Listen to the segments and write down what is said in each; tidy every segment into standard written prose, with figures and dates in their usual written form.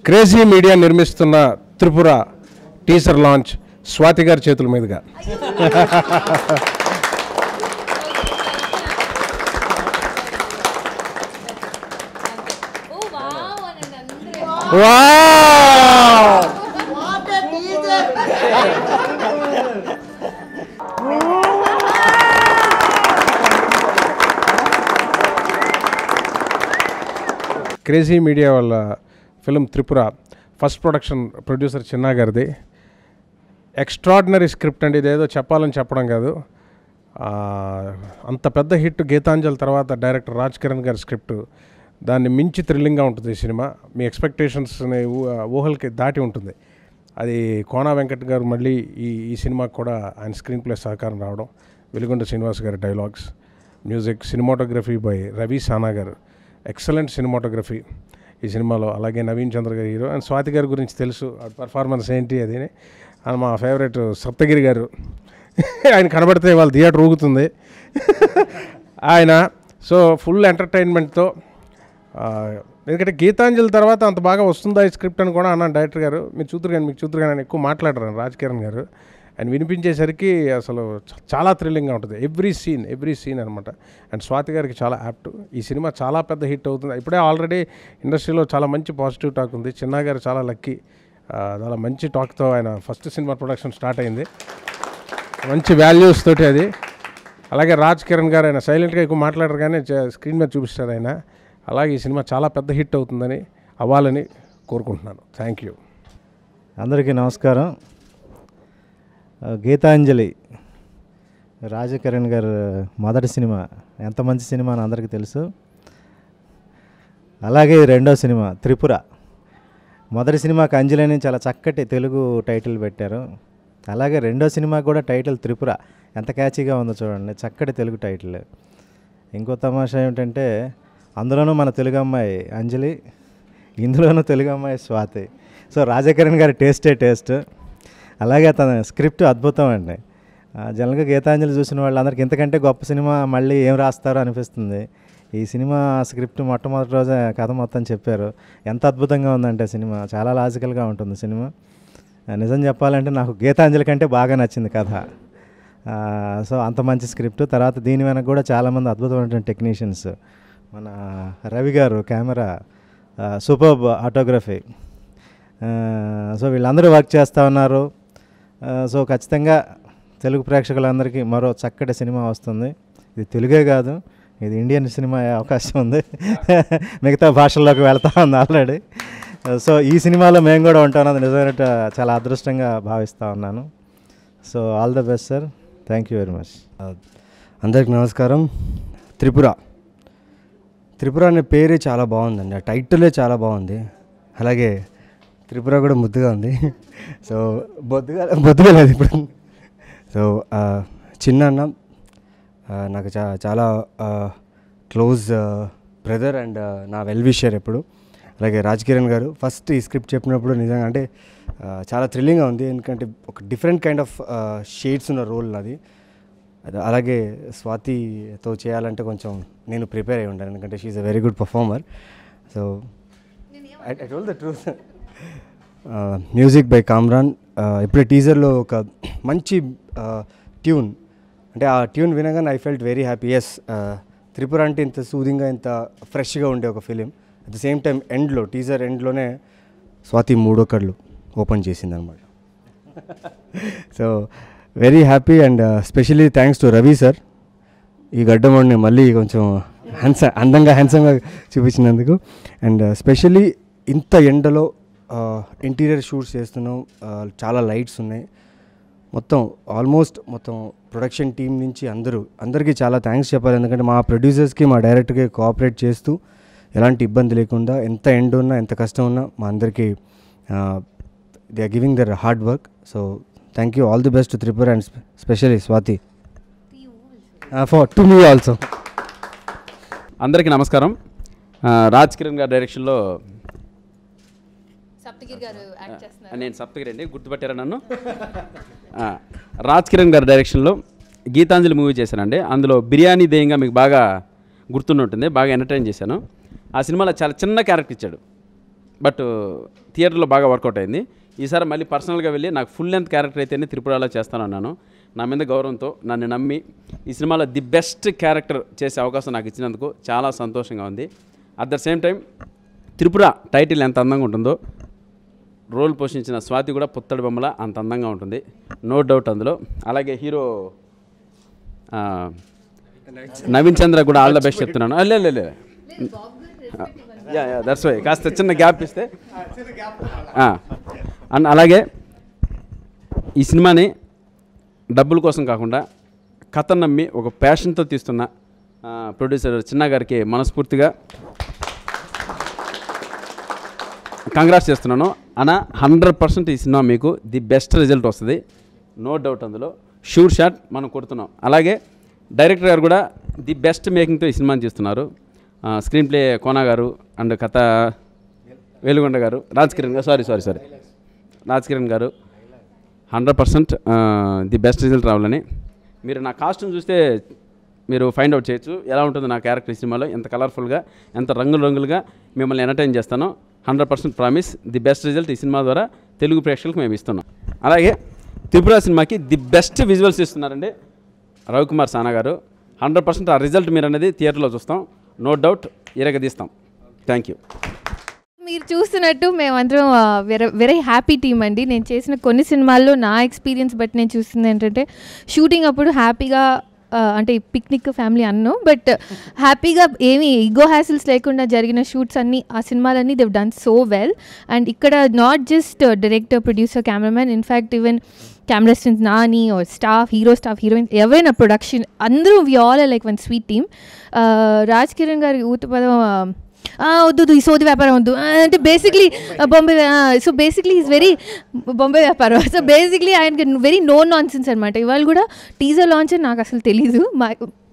Crazy media నిర్మిస్తున్న Tripura teaser launch Swathi గారి చేతుల మీదుగా. క్రేజీ మీడియా వాళ్ళ film Tripura first production producer Chinna గారిది. ఎక్స్ట్రాడినరీ స్క్రిప్ట్ అండి. ఇదేదో చెప్పాలని చెప్పడం కాదు, అంత పెద్ద హిట్ గీతాంజలి తర్వాత డైరెక్టర్ రాజ్ కిరణ్ గారి స్క్రిప్ట్, దాన్ని మించి థ్రిల్లింగ్గా ఉంటుంది ఈ సినిమా. మీ ఎక్స్పెక్టేషన్స్ని ఊహలకి దాటి ఉంటుంది. అది కోనా వెంకట్ గారు మళ్ళీ ఈ సినిమాకి కూడా ఆయన స్క్రీన్ ప్లే సహకారం రావడం, వెలుగొండ శ్రీనివాస్ గారి dialogues, music, cinematography by Ravi సానా గారు, ఎక్సలెంట్ సినిమాటోగ్రఫీ ఈ సినిమాలో. అలాగే నవీన్ చంద్ర గారి హీరో. అండ్ స్వాతి గారి గురించి తెలుసు, పర్ఫార్మెన్స్ ఏంటి అది. అండ్ మా ఫేవరెట్ సప్తగిరి గారు, ఆయన కనబడితే వాళ్ళ థియేటర్ ఊగుతుంది ఆయన. సో ఫుల్ ఎంటర్టైన్మెంట్తో, ఎందుకంటే గీతాంజలి తర్వాత అంత బాగా వస్తుందా ఈ స్క్రిప్ట్ అని కూడా అన్నాను డైరెక్టర్ గారు. మీకు చూతురు కానీ ఎక్కువ మాట్లాడరు రాజ్ కిరణ్ గారు. ఆయన వినిపించేసరికి అసలు చాలా థ్రిల్లింగ్గా ఉంటుంది ఎవ్రీ సీన్ అనమాట. అండ్ స్వాతి గారికి చాలా యాప్ట్. ఈ సినిమా చాలా పెద్ద హిట్ అవుతుంది. ఇప్పుడే ఆల్రెడీ ఇండస్ట్రీలో చాలా మంచి పాజిటివ్ టాక్ ఉంది. చిన్నా గారు చాలా లక్కీ, చాలా మంచి టాక్తో ఆయన ఫస్ట్ సినిమా ప్రొడక్షన్ స్టార్ట్ అయింది, మంచి వాల్యూస్ తోటి అది. అలాగే రాజ్ కిరణ్ గారు, ఆయన సైలెంట్గా ఎక్కువ మాట్లాడరు కానీ స్క్రీన్ మీద చూపిస్తారు ఆయన. అలాగే ఈ సినిమా చాలా పెద్ద హిట్ అవుతుందని, అవ్వాలని కోరుకుంటున్నాను. Thank you. అందరికీ నమస్కారం. గీతాంజలి రాజకిరణ్ గారు మొదటి సినిమా, ఎంత మంచి సినిమా అని అందరికీ తెలుసు. అలాగే రెండో సినిమా త్రిపుర. మొదటి సినిమాకి అంజలి అని చాలా చక్కటి తెలుగు టైటిల్ పెట్టారు. అలాగే రెండో సినిమా కూడా టైటిల్ త్రిపుర, ఎంత క్యాచీగా ఉందో చూడండి, చక్కటి తెలుగు టైటిల్. ఇంకో తమాషా ఏమిటంటే అందులోనూ మన తెలుగు అమ్మాయి అంజలి, ఇందులోనూ తెలుగు అమ్మాయి స్వాతి. సో రాజకిరణ్ గారి టేస్ట్. అలాగే తన స్క్రిప్ట్ అద్భుతం అండి. జనరల్గా గీతాంజలి చూసిన వాళ్ళందరికీ ఇంతకంటే గొప్ప సినిమా మళ్ళీ ఏం రాస్తారో అనిపిస్తుంది. ఈ సినిమా స్క్రిప్ట్ మొట్టమొదటి రోజే కథ మొత్తం చెప్పారు. ఎంత అద్భుతంగా ఉందంటే సినిమా, చాలా లాజికల్గా ఉంటుంది సినిమా. నిజం చెప్పాలంటే నాకు గీతాంజలి కంటే బాగా నచ్చింది కథ. సో అంత మంచి స్క్రిప్ట్. తర్వాత దీని వెనక కూడా చాలామంది అద్భుతమైన టెక్నీషియన్స్. మన రవి గారు కెమెరా, సూపర్బ్ ఆటోగ్రఫీ. సో వీళ్ళందరూ వర్క్ చేస్తూ ఉన్నారు. సో ఖచ్చితంగా తెలుగు ప్రేక్షకులందరికీ మరో చక్కటి సినిమా వస్తుంది. ఇది తెలుగే కాదు, ఇది ఇండియన్ సినిమా అయ్యే అవకాశం ఉంది, మిగతా భాషల్లోకి వెళ్తా ఉంది ఆల్రెడీ. సో ఈ సినిమాలో మేము కూడా ఉంటామన్నది నిజమైన చాలా అదృష్టంగా భావిస్తూ ఉన్నాను. So all the best sir, thank you very much. అందరికి నమస్కారం. త్రిపుర అనే పేరే చాలా బాగుందండి, ఆ టైటిలే చాలా బాగుంది. అలాగే త్రిపుర కూడా ముద్దుగా ఉంది. సో బొద్దుగా లేదు ఇప్పుడు. సో చిన్న అన్న నాకు చాలా క్లోజ్ బ్రదర్ అండ్ నా వెల్ విషర్ ఎప్పుడు. అలాగే రాజ్ కిరణ్ గారు ఫస్ట్ ఈ స్క్రిప్ట్ చెప్పినప్పుడు నిజంగా అంటే చాలా థ్రిల్లింగ్గా ఉంది, ఎందుకంటే ఒక డిఫరెంట్ కైండ్ ఆఫ్ షేడ్స్ ఉన్న రోల్ అది. అలాగే స్వాతితో చేయాలంటే కొంచెం నేను ప్రిపేర్ అయ్యి ఉంటాను, ఎందుకంటే she's a very good performer. So I told the truth. Music by Kamran. ఇప్పుడే టీజర్లో ఒక మంచి ట్యూన్, అంటే ఆ ట్యూన్ వినగానే I felt very happy. Yes, Tripura అంటే ఇంత సూదింగ్గా, ఇంత ఫ్రెష్గా ఉండే ఒక film. At the same time teaser ఎండ్లోనే స్వాతి మూడో కళ్ళు ఓపెన్ చేసింది అనమాట. So very happy and specially thanks to Ravi sir, ఈ గడ్డమోడిని మళ్ళీ కొంచెం హ్యాండ్సమ్గా చూపించినందుకు. అండ్ స్పెషల్లీ ఇంత ఎండలో ఇంటీరియర్ షూట్స్ చేస్తున్నాం, చాలా లైట్స్ ఉన్నాయి, మొత్తం ఆల్మోస్ట్ ప్రొడక్షన్ టీమ్ నుంచి అందరికీ చాలా థ్యాంక్స్ చెప్పాలి. ఎందుకంటే మా ప్రొడ్యూసర్స్కి, మా డైరెక్టర్కి కోఆపరేట్ చేస్తూ ఎలాంటి ఇబ్బంది లేకుండా, ఎంత ఎండ ఉన్నా, ఎంత కష్టం ఉన్నా మా అందరికీ they are giving their hard work. So thank you, all the best to Tripura and specially Swathi, to me also. అందరికీ నమస్కారం. రాజ్ కిరణ్ గారి డైరెక్షన్లో నేను సప్తగిరి అండి, గుర్తుపట్టారా నన్ను? రాజ్ కిరణ్ గారి డైరెక్షన్లో గీతాంజలి మూవీ చేశానండి. అందులో బిర్యానీ దేయంగా మీకు బాగా గుర్తుంటుంది, బాగా ఎంటర్టైన్ చేశాను. ఆ సినిమాలో చాలా చిన్న క్యారెక్టర్ ఇచ్చాడు, బట్ థియేటర్లో బాగా వర్కౌట్ అయింది. ఈసారి మళ్ళీ పర్సనల్గా వెళ్ళి నాకు ఫుల్ లెంత్ క్యారెక్టర్ అయితేనే త్రిపురలో చేస్తానన్నాను. నా మీద గౌరవంతో నన్ను నమ్మి ఈ సినిమాలో ది బెస్ట్ క్యారెక్టర్ చేసే అవకాశం నాకు ఇచ్చినందుకు చాలా సంతోషంగా ఉంది. At the same time Tripura title ఎంత అందంగా ఉంటుందో రోల్ పోషించిన స్వాతి కూడా పుత్తడి బొమ్మల అంత అందంగా ఉంటుంది, నో డౌట్ అందులో. అలాగే హీరో నవీన్ చంద్ర కూడా ఆల్ ద బెస్ట్ చెప్తున్నాను. లే దట్స్ వై కాస్త చిన్న గ్యాప్ ఇస్తే. అండ్ అలాగే ఈ సినిమాని డబ్బుల కోసం కాకుండా కథ నమ్మి ఒక ప్యాషన్తో తీస్తున్న ప్రొడ్యూసర్ చిన్న గారికి మనస్ఫూర్తిగా కంగ్రాట్స్ చేస్తున్నాను అన్న. 100% ఈ సినిమా మీకు ది బెస్ట్ రిజల్ట్ వస్తుంది, నో డౌట్ అందులో, షూర్ షాట్ మనం కొడుతున్నాం. అలాగే డైరెక్టర్ గారు కూడా ది బెస్ట్ మేకింగ్తో ఈ సినిమాని చేస్తున్నారు. స్క్రీన్ ప్లే కోనా గారు అండ్ కథ వేలుగొండ గారు, రాజ్ కిరణ్ గారు, సారీ రాజ్ కిరణ్ గారు. 100% ది బెస్ట్ రిజల్ట్ రావాలని. మీరు నా కాస్ట్యూమ్ చూస్తే మీరు ఫైండ్ అవుట్ చేయొచ్చు ఎలా ఉంటుందో నా క్యారెక్టర్ ఈ సినిమాలో, ఎంత కలర్ఫుల్గా, ఎంత రంగులుగా మిమ్మల్ని ఎంటర్టైన్ చేస్తానో. 100% ప్రామిస్ ది బెస్ట్ రిజల్ట్ ఈ సినిమా ద్వారా తెలుగు ప్రేక్షకులకు మేము ఇస్తున్నాం. అలాగే త్రిపుర సినిమాకి ది బెస్ట్ విజువల్స్ ఇస్తున్నారండి రవికుమార్ సానా గారు. 100% ఆ రిజల్ట్ మీరు అనేది థియేటర్లో చూస్తాం, నో డౌట్ ఇరగదీస్తాం. Thank you. మీరు చూస్తున్నట్టు మేమందరం వెరీ హ్యాపీ టీమ్ అండి. నేను చేసిన కొన్ని సినిమాల్లో నా ఎక్స్పీరియన్స్ బట్టి నేను చూస్తుంది ఏంటంటే, షూటింగ్ అప్పుడు హ్యాపీగా అంటే పిక్నిక్ ఫ్యామిలీ అన్నో, బట్ హ్యాపీగా ఏమీ ఈగో హ్యాసిల్స్ లేకుండా జరిగిన షూట్స్ అన్నీ, ఆ సినిమాలన్నీ they've done so well. And ఇక్కడ not just director, producer, cameraman, in fact even camera స్టెన్స్, Nani or staff, hero staff, heroine, ఎవరైనా ప్రొడక్షన్, అందరూ we all like one sweet team. Raj Kiran గారి ఊత పదం వద్దు ఈ సోది వ్యాపారం వద్దు అంటే basically Bombay. So basically is very Bombay వ్యాపారం. సో బేసిక్లీ ఆయనకి వెరీ నో నాన్ సెన్స్ అనమాట. ఇవాళ కూడా టీజర్ లాంచ్ అని నాకు అసలు తెలీదు,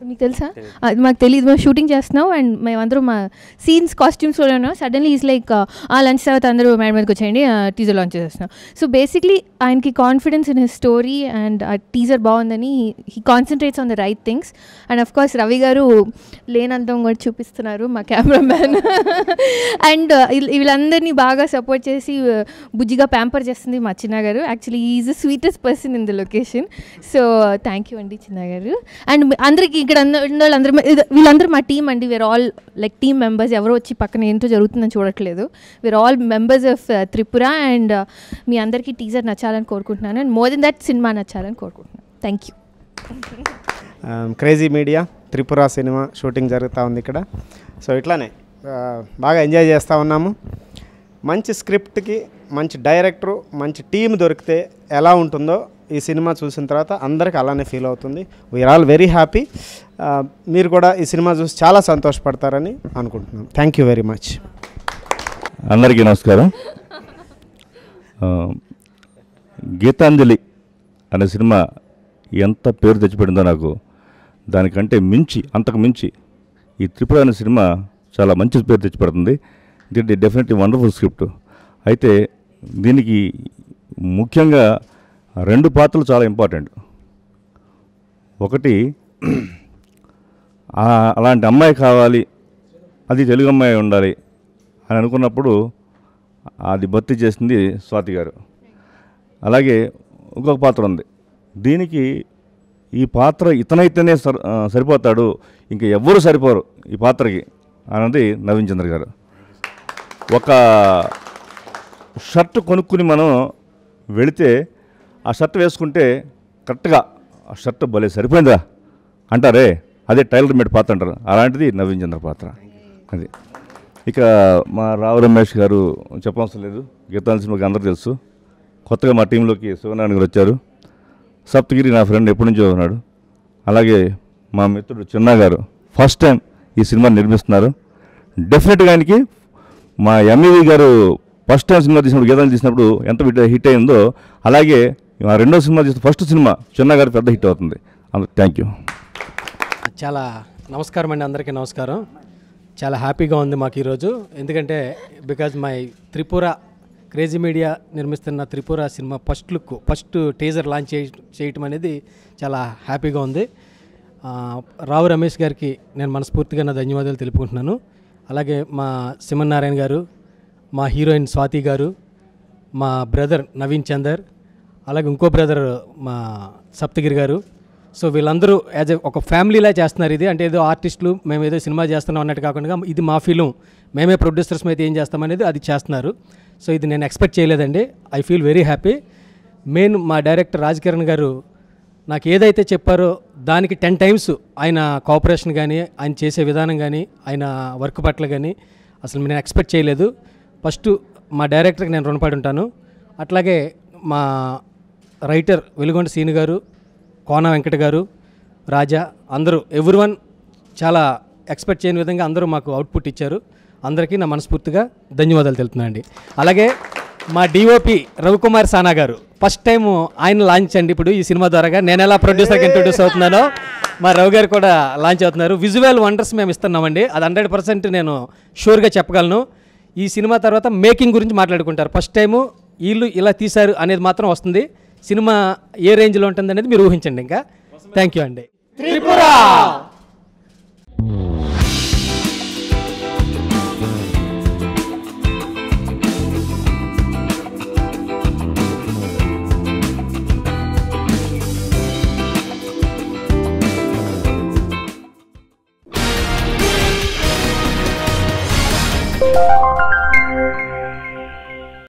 మీకు తెలుసా? అది మాకు తెలియదు. మేము షూటింగ్ చేస్తున్నాం అండ్ మేమందరూ మా సీన్స్ కాస్ట్యూమ్స్లో ఉన్నాం. సడన్లీ ఈజ్ లైక్ లంచ్ తర్వాత అందరూ మేడం మీదకి వచ్చేయండి, టీజర్ లాంచ్ చేస్తున్నాం. సో బేసిక్లీ ఆయనకి confidence in his story and ఆ టీజర్ బాగుందని he concentrates on the right things. And of course Ravi గారు లేనంతం కూడా చూపిస్తున్నారు, మా కెమెరామ్యాన్. అండ్ వీళ్ళందరినీ బాగా సపోర్ట్ చేసి బుజ్జిగా ప్యాంపర్ చేస్తుంది మా చిన్న గారు. Actually is the sweetest person in the location. So thank you అండి చిన్న గారు. అండ్ అందరికీ ఇక్కడ అందరూ వీళ్ళందరూ మా టీమ్ అండి. We are all like team members. ఎవరో వచ్చి పక్కన ఏంటో జరుగుతుందని చూడట్లేదు. We are all members of Tripura. And మీ అందరికీ టీజర్ నచ్చాలని కోరుకుంటున్నాను అండ్ మోర్ దెన్ దట్ సినిమా నచ్చాలని కోరుకుంటున్నాను. Thank you. Crazy media Tripura సినిమా షూటింగ్ జరుగుతూ ఉంది ఇక్కడ. సో ఇట్లానే బాగా ఎంజాయ్ చేస్తూ ఉన్నాము. మంచి స్క్రిప్ట్కి మంచి డైరెక్టరు, మంచి టీం దొరికితే ఎలా ఉంటుందో ఈ సినిమా చూసిన తర్వాత అందరికీ అలానే ఫీల్ అవుతుంది. We are all very happy. మీరు కూడా ఈ సినిమా చూసి చాలా సంతోషపడతారని అనుకుంటున్నాం. Thank you very much. అందరికీ నమస్కారం. గీతాంజలి అనే సినిమా ఎంత పేరు తెచ్చిపెట్టిందో నాకు, దానికంటే మించి, అంతకు మించి ఈ త్రిపుర అనే సినిమా చాలా మంచి పేరు తెచ్చిపెడుతుంది. దీనికి డెఫినెట్లీ వండర్ఫుల్ స్క్రిప్ట్. అయితే దీనికి ముఖ్యంగా 2 పాత్రలు చాలా ఇంపార్టెంట్. ఒకటి అలాంటి అమ్మాయి కావాలి, అది తెలుగు అమ్మాయి ఉండాలి అని అనుకున్నప్పుడు అది భర్తీ చేసింది స్వాతి గారు. అలాగే ఇంకొక పాత్ర ఉంది, దీనికి ఈ పాత్ర ఇతనైతేనే సరిపోతాడు, ఇంకా ఎవ్వరూ సరిపోరు ఈ పాత్రకి అన్నది నవీన్ చంద్ర గారు. ఒక షర్ట్ కొనుక్కుని మనం వెళితే ఆ షర్ట్ వేసుకుంటే కరెక్ట్గా ఆ షర్ట్ భలే సరిపోయిందా అంటారే, అదే టైలర్ మేడ్ పాత్ర అంటారు. అలాంటిది నవీన్ చంద్ర పాత్ర అది. ఇక మా రావు రమేష్ గారు చెప్పవలసిన లేదు, గీతాంజలి సినిమాకి అందరూ తెలుసు. కొత్తగా మా టీంలోకి శివనారాయణ గారు వచ్చారు. సప్తగిరి నా ఫ్రెండ్ ఎప్పటి నుంచో ఉన్నాడు. అలాగే మా మిత్రుడు చిన్న గారు ఫస్ట్ టైం ఈ సినిమా నిర్మిస్తున్నారు. డెఫినెట్గా ఆయనకి మా ఎంఈవి గారు ఫస్ట్ టైం సినిమా తీసినప్పుడు, గీతాంజలి తీసినప్పుడు ఎంత హిట్ అయిందో, అలాగే మా రెండో సినిమా తీసిన ఫస్ట్ సినిమా చిన్న గారు పెద్ద హిట్ అవుతుంది. Thank you. చాలా నమస్కారం అండి, అందరికీ నమస్కారం. చాలా హ్యాపీగా ఉంది మాకు ఈరోజు, ఎందుకంటే because my Tripura crazy media నిర్మిస్తున్న త్రిపుర సినిమా ఫస్ట్ టీజర్ లాంచ్ చేయటం అనేది చాలా హ్యాపీగా ఉంది. రావు రమేష్ గారికి నేను మనస్ఫూర్తిగా నా ధన్యవాదాలు తెలుపుకుంటున్నాను. అలాగే మా సింహనారాయణ గారు, మా హీరోయిన్ స్వాతి గారు, మా బ్రదర్ నవీన్ చందర్, అలాగే ఇంకో బ్రదర్ మా సప్తగిరి గారు. సో వీళ్ళందరూ యాజ్ ఒక ఫ్యామిలీలా చేస్తున్నారు ఇది. అంటే ఏదో ఆర్టిస్టులు మేము ఏదో సినిమా చేస్తున్నాం అన్నట్టు కాకుండా ఇది మా ఫిలిం, మేమే ప్రొడ్యూసర్స్ అయితే ఏం చేస్తామనేది అది చేస్తున్నారు. సో ఇది నేను ఎక్స్పెక్ట్ చేయలేదండి. I feel very happy. Main మా డైరెక్టర్ రాజ్ కిరణ్ గారు నాకు ఏదైతే చెప్పారో దానికి 10 times ఆయన కోఆపరేషన్ కానీ, ఆయన చేసే విధానం కానీ, ఆయన వర్క్ పట్ల కానీ అసలు నేను ఎక్స్పెక్ట్ చేయలేదు. ఫస్ట్ మా డైరెక్టర్కి నేను రుణపడి ఉంటాను. అట్లాగే మా రైటర్ వెలుగొండ సీను గారు, కోన వెంకట గారు, రాజా, అందరూ ఎవ్రీవన్ చాలా ఎక్స్పెక్ట్ చేయని విధంగా అందరూ మాకు అవుట్పుట్ ఇచ్చారు. అందరికీ నా మనస్ఫూర్తిగా ధన్యవాదాలు తెలుపుతున్నానండి. అలాగే మా డిఓపి రవికుమార్ సానా గారు ఫస్ట్ టైం ఆయన లాంచ్ అండి. ఇప్పుడు ఈ సినిమా ద్వారాగా నేను ఎలా ప్రొడ్యూసర్కి ఇంట్రొడ్యూస్ అవుతున్నానో మా రవి గారు కూడా లాంచ్ అవుతున్నారు. విజువల్ వండర్స్ మేము ఇస్తున్నామండి. అది 100% నేను షూర్గా చెప్పగలను. ఈ సినిమా తర్వాత మేకింగ్ గురించి మాట్లాడుకుంటారు. ఫస్ట్ టైము వీళ్ళు ఇలా తీశారు అనేది మాత్రం వస్తుంది. సినిమా ఏ రేంజ్లో ఉంటుంది అనేది మీరు ఊహించండి. ఇంకా థ్యాంక్ యూ అండి. త్రిపుర.